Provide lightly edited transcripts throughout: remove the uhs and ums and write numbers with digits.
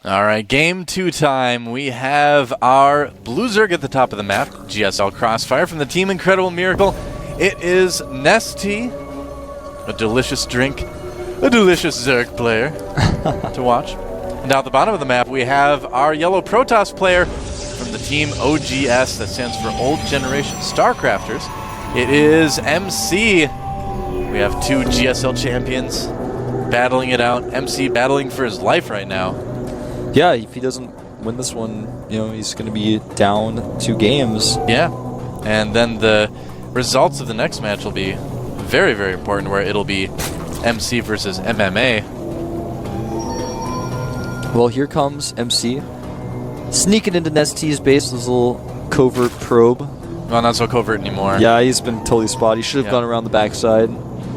All right, game 2 time. We have our Blue Zerg at the top of the map, GSL Crossfire from the Team Incredible Miracle. It is NesTea, a delicious drink, a delicious Zerg player to watch. And down at the bottom of the map, we have our yellow Protoss player from the Team OGS, that stands for Old Generation Starcrafters. It is MC. We have 2 GSL champions battling it out. MC battling for his life right now. Yeah, if he doesn't win this one, he's going to be down 2 games. Yeah, and then the results of the next match will be very, very important, where it'll be MC versus MMA. Well, here comes MC, sneaking into NesTea's base with his little covert probe. Well, not so covert anymore. Yeah, he's been totally spotty. He should have gone around the backside.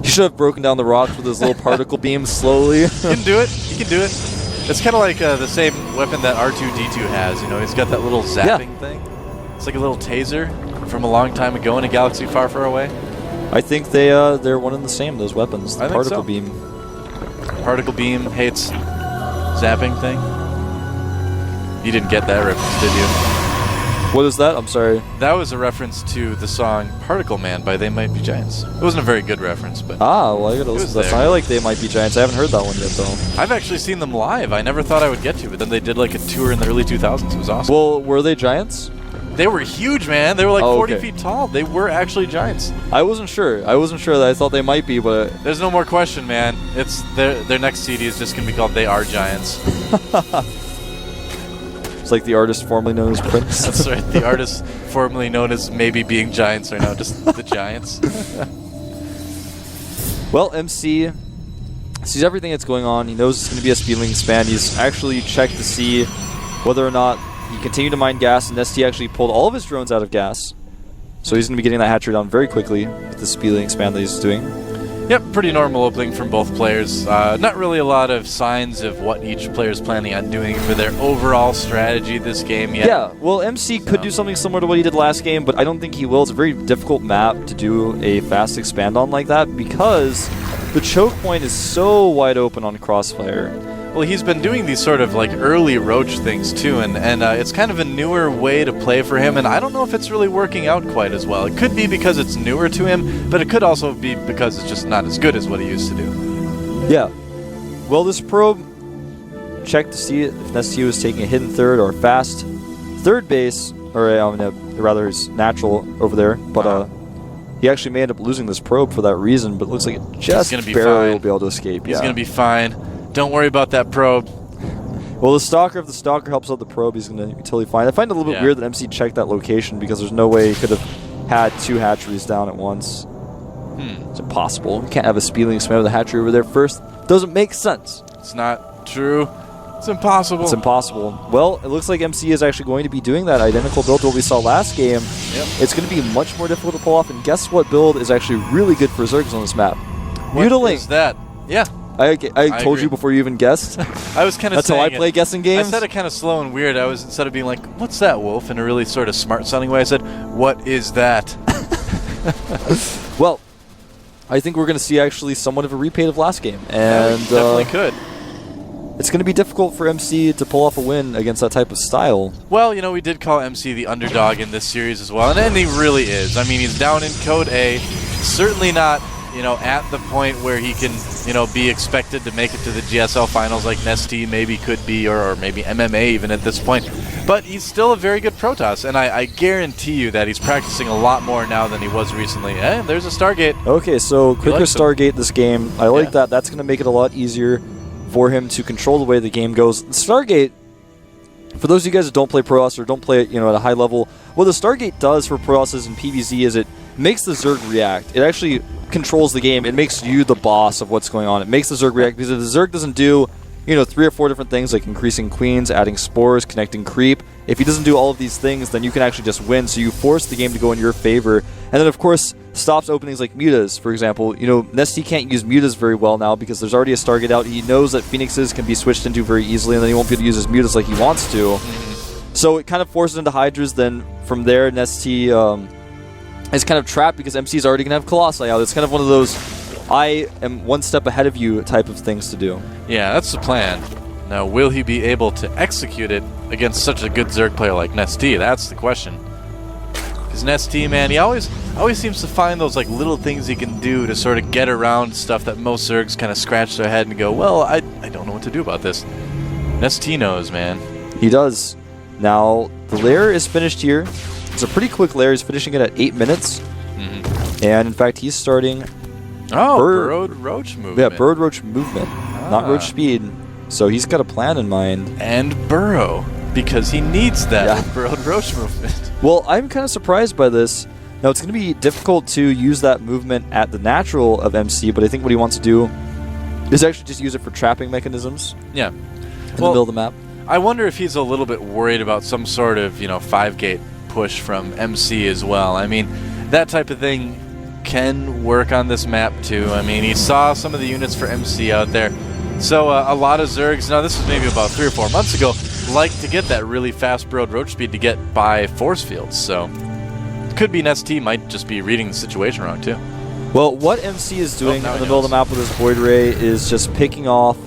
He should have broken down the rocks with his little particle beam slowly. He can do it. He can do it. It's kind of like the same weapon that R2-D2 has. He's got that little zapping thing. It's like a little taser from a long time ago in a galaxy far, far away. I think they're one and the same, those weapons. The particle beam. Particle beam hates zapping thing. You didn't get that reference, did you? What is that? I'm sorry. That was a reference to the song Particle Man by They Might Be Giants. It wasn't a very good reference, but... Well, I gotta listen to that song. I like They Might Be Giants. I haven't heard that one yet, though. I've actually seen them live. I never thought I would get to, but then they did like a tour in the early 2000s. It was awesome. Well, were they giants? They were huge, man. They were like 40 feet tall. They were actually giants. I wasn't sure. I thought they might be, but... There's no more question, man. It's their next CD is just going to be called They Are Giants. It's like the artist formerly known as Prince. That's right. The artist formerly known as maybe being Giants are now just the Giants. Well, MC sees everything that's going on. He knows it's going to be a speedling expand. He's actually checked to see whether or not he continued to mine gas, and NesTea actually pulled all of his drones out of gas. So he's going to be getting that hatchery down very quickly with the speedling expand that he's doing. Yep, pretty normal opening from both players. Not really a lot of signs of what each player is planning on doing for their overall strategy this game yet. Yeah, well, MC could do something similar to what he did last game, but I don't think he will. It's a very difficult map to do a fast expand on like that because the choke point is so wide open on Crossfire. Well, he's been doing these sort of like early roach things too, and it's kind of a newer way to play for him, and I don't know if it's really working out quite as well. It could be because it's newer to him, but it could also be because it's just not as good as what he used to do. Yeah. Well, this probe checked to see if NesTea was taking a hidden third or a fast third base, or rather his natural over there, but he actually may end up losing this probe for that reason, but it looks like it just barely will be able to escape. He's going to be fine. Don't worry about that probe. Well, if the Stalker helps out the probe, he's going to be totally fine. I find it a little bit weird that MC checked that location because there's no way he could have had 2 hatcheries down at once. It's impossible. You can't have a speedling expand with a hatchery over there first. Doesn't make sense. It's not true. It's impossible. It's impossible. Well, it looks like MC is actually going to be doing that identical build to what we saw last game. Yep. It's going to be much more difficult to pull off, and guess what build is actually really good for Zergs on this map? What is that? Yeah. I told you before you even guessed. I was kind of That's how I play guessing games. I said it kind of slow and weird. I was, instead of being like, what's that, Wolf? In a really sort of smart-sounding way, I said, what is that? Well, I think we're going to see actually somewhat of a repeat of last game. And definitely could. It's going to be difficult for MC to pull off a win against that type of style. Well, we did call MC the underdog in this series as well, and he really is. I mean, he's down in Code A. Certainly not, at the point where he can, be expected to make it to the GSL finals like NesTea maybe could be, or maybe MMA even at this point. But he's still a very good Protoss, and I guarantee you that he's practicing a lot more now than he was recently. And there's a Stargate. Okay, so quicker Stargate this game. I like that. That's going to make it a lot easier for him to control the way the game goes. Stargate, for those of you guys that don't play Protoss or don't play it, at a high level, what the Stargate does for Protosses in PvZ is it makes the Zerg react. It actually controls the game. It makes you the boss of what's going on. It makes the Zerg react, because if the Zerg doesn't do 3 or 4 different things like increasing queens, adding spores, connecting creep, if he doesn't do all of these things, then you can actually just win. So you force the game to go in your favor. And then, of course, stops openings like mutas, for example. NesTea can't use mutas very well now because there's already a Stargate out. He knows that Phoenixes can be switched into very easily, and then he won't be able to use his mutas like he wants to. So it kind of forces into Hydras. Then from there, NesTea is kind of trapped because MC is already going to have Colossi out. It's kind of one of those I am one step ahead of you type of things to do. Yeah, that's the plan. Now, will he be able to execute it against such a good Zerg player like NesTea? That's the question. Because NesTea, man, he always seems to find those like little things he can do to sort of get around stuff that most Zergs kind of scratch their head and go, well, I don't know what to do about this. NesTea knows, man. He does. Now, the lair is finished here. It's a pretty quick lair. He's finishing it at 8 minutes. Mm-hmm. And, in fact, he's starting... Burrowed Roach movement. Yeah, Burrowed Roach movement, not Roach speed. So he's got a plan in mind. And burrow, because he needs that with Burrowed Roach movement. Well, I'm kind of surprised by this. Now, it's going to be difficult to use that movement at the natural of MC, but I think what he wants to do is actually just use it for trapping mechanisms. Yeah. In the middle of the map. I wonder if he's a little bit worried about some sort of, 5-gate push from MC as well. I mean, that type of thing can work on this map too. I mean, he saw some of the units for MC out there. So a lot of Zergs, now this was maybe about 3 or 4 months ago, like to get that really fast Burrowed Roach speed to get by force fields. So it could be NesTea might just be reading the situation wrong too. Well, what MC is doing in the middle of the map with his Void Ray is just picking off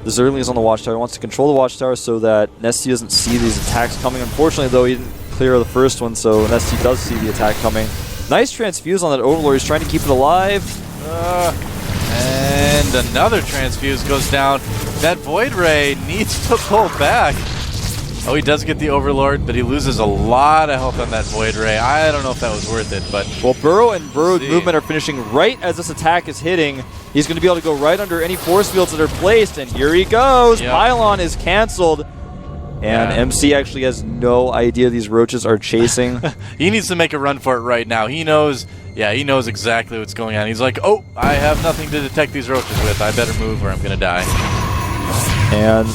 the Zerglings on the Watchtower. He wants to control the Watchtower so that NesTea doesn't see these attacks coming. Unfortunately, though, he didn't clear the first one, so NesTea does see the attack coming. Nice transfuse on that Overlord. He's trying to keep it alive. And another transfuse goes down. That Void Ray needs to pull back. Oh, he does get the Overlord, but he loses a lot of health on that Void Ray. I don't know if that was worth it, but... Well, Burrow and Burrowed movement are finishing right as this attack is hitting. He's going to be able to go right under any force fields that are placed, and here he goes. Yep. Pylon is canceled. And MC actually has no idea these roaches are chasing. He needs to make a run for it right now. He knows, he knows exactly what's going on. He's like, oh, I have nothing to detect these roaches with. I better move or I'm going to die. And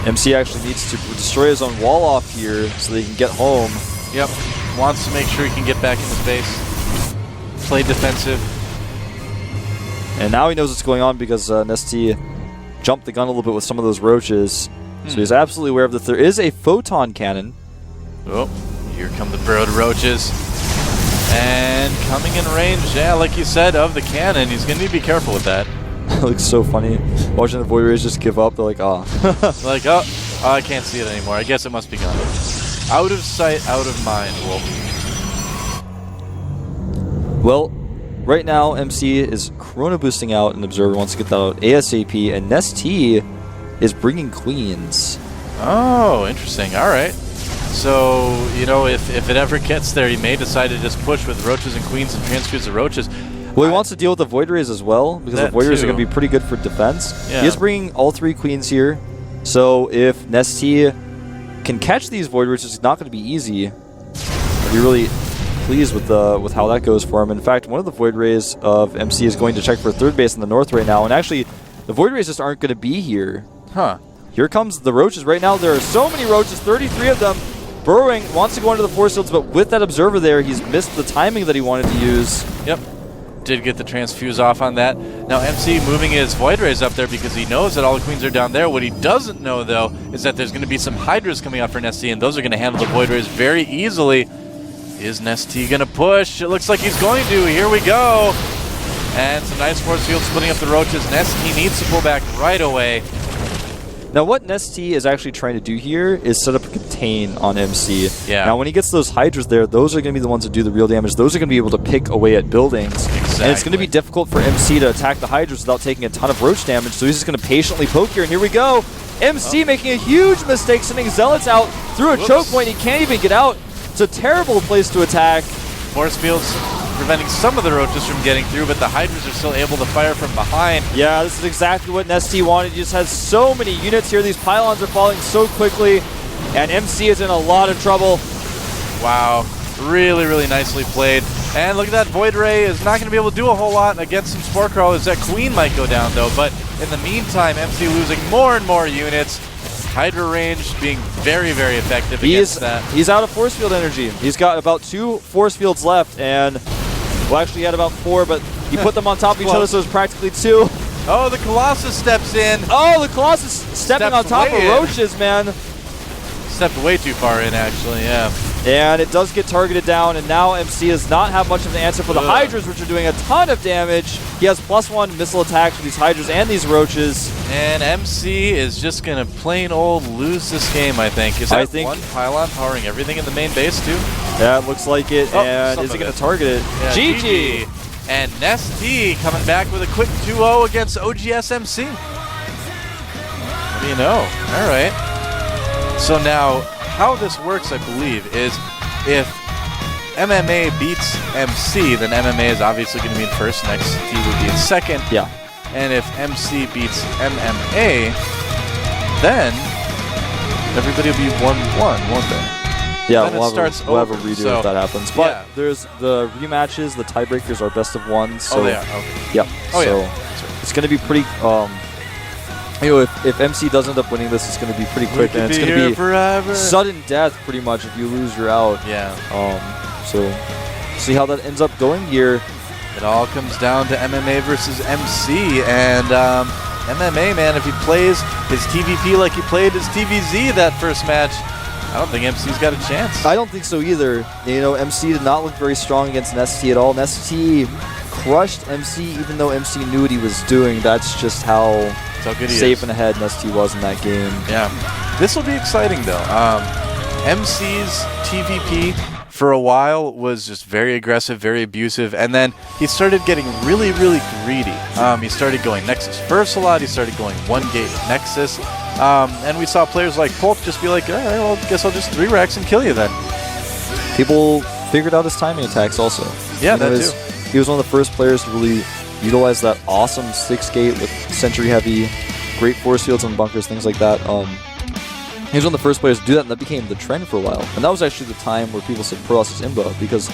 MC actually needs to destroy his own wall off here so they can get home. Yep. Wants to make sure he can get back into space. Play defensive. And now he knows what's going on because NesTea jumped the gun a little bit with some of those roaches. So he's absolutely aware of that there is a photon cannon. Oh, here come the Burrowed Roaches. And coming in range, like you said, of the cannon. He's going to need to be careful with that. It looks so funny. Watching the Void Rays just give up. They're like, like, oh, I can't see it anymore. I guess it must be gone. Out of sight, out of mind, Wolf. Well, right now, MC is Chrono boosting out, and Observer wants to get that out ASAP, and NesTea is bringing queens. Oh, interesting. All right. So, if it ever gets there, he may decide to just push with roaches and queens and transfuse the roaches. Well, he wants to deal with the Void Rays as well, because the Void Rays are going to be pretty good for defense. Yeah. He is bringing all 3 queens here. So, if NesTea can catch these Void Rays, it's not going to be easy. I'd be really pleased with how that goes for him. In fact, one of the Void Rays of MC is going to check for 3rd base in the north right now, and actually, the Void Rays just aren't going to be here. Huh. Here comes the roaches. Right now, there are so many roaches, 33 of them. Burrowing wants to go into the force fields, but with that Observer there, he's missed the timing that he wanted to use. Yep. Did get the transfuse off on that. Now, MC moving his Void Rays up there because he knows that all the queens are down there. What he doesn't know, though, is that there's going to be some Hydras coming out for NesTea, and those are going to handle the Void Rays very easily. Is NesTea going to push? It looks like he's going to. Here we go. And some nice force fields splitting up the roaches. NesTea needs to pull back right away. Now, what NesTea is actually trying to do here is set up a contain on MC. Yeah. Now, when he gets those Hydras there, those are going to be the ones that do the real damage. Those are going to be able to pick away at buildings. Exactly. And it's going to be difficult for MC to attack the Hydras without taking a ton of roach damage, so he's just going to patiently poke here. And here we go. MC making a huge mistake, sending Zealots out through a choke point. He can't even get out. It's a terrible place to attack. Force fields preventing some of the roaches from getting through, but the Hydras are still able to fire from behind. Yeah, this is exactly what NesTea wanted. He just has so many units here. These pylons are falling so quickly, and MC is in a lot of trouble. Wow. Really, really nicely played. And look at that. Void Ray is not going to be able to do a whole lot against some Spore Crawlers. That Queen might go down, though, but in the meantime, MC losing more and more units. Hydra range being very, very effective against that. He's out of force field energy. He's got about 2 force fields left, and well, actually, he had about 4, but he put them on top of each other, so it's practically 2. Oh, the Colossus steps in. Oh, the Colossus stepping on top of roaches, man. Stepped way too far in, actually, yeah. And it does get targeted down, and now MC does not have much of an answer for the Hydras, which are doing a ton of damage. He has +1 missile attacks with these Hydras and these Roaches. And MC is just going to plain old lose this game, I think. Is that one pylon powering everything in the main base, too? Yeah, it looks like it. And is he going to target it? Yeah, GG! And NesTea coming back with a quick 2-0 against OGSMC. What do you know? All right. So now, how this works, I believe, is if MMA beats MC, then MMA is obviously going to be in first. NesTea would be in second. Yeah. And if MC beats MMA, then everybody will be 1-1, won't they? Yeah, then we'll have a redo if that happens. But there's the rematches, the tiebreakers are best of one. So they are. Okay. Yep. Oh, so yeah. That's right. it's going to be pretty. If MC does end up winning this, it's going to be pretty quick, and it's going to be forever. Sudden death, pretty much. If you lose, you're out. Yeah. So see how that ends up going here. It all comes down to MMA versus MC, and MMA, man, if he plays his TVP like he played his TVZ that first match, I don't think MC's got a chance. I don't think so either. You know, MC did not look very strong against NesTea at all. NesTea crushed MC, even though MC knew what he was doing. That's just how good he safe is. and ahead NesTea was in that game. Yeah. This will be exciting, though. MC's TVP for a while was just very aggressive, very abusive, and then he started getting really, really greedy. He started going Nexus first a lot. He started going one-gate Nexus. And we saw players like Pulp just be like, all right, well, I guess I'll just 3-Rex and kill you then. People figured out his timing attacks also. Yeah, that too. He was one of the first players to really utilize that awesome 6-gate with Sentry Heavy, great force fields and bunkers, things like that. He was one of the first players to do that, and that became the trend for a while. And that was actually the time where people said Protoss is imba, because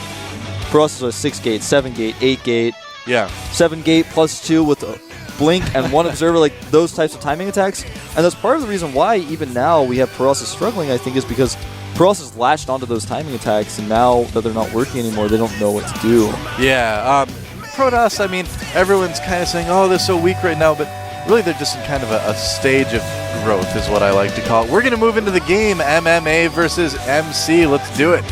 Protoss is a 6-gate, 7-gate, 8-gate, yeah, 7-gate +2 with a blink and one observer, like those types of timing attacks. And that's part of the reason why even now we have Protoss struggling, I think, is because Protoss has latched onto those timing attacks, and now that they're not working anymore, they don't know what to do. Yeah, Protoss, I mean, everyone's kind of saying, oh, they're so weak right now, but really they're just in kind of a stage of growth is what I like to call it. We're going to move into the game, MMA versus MC. Let's do it.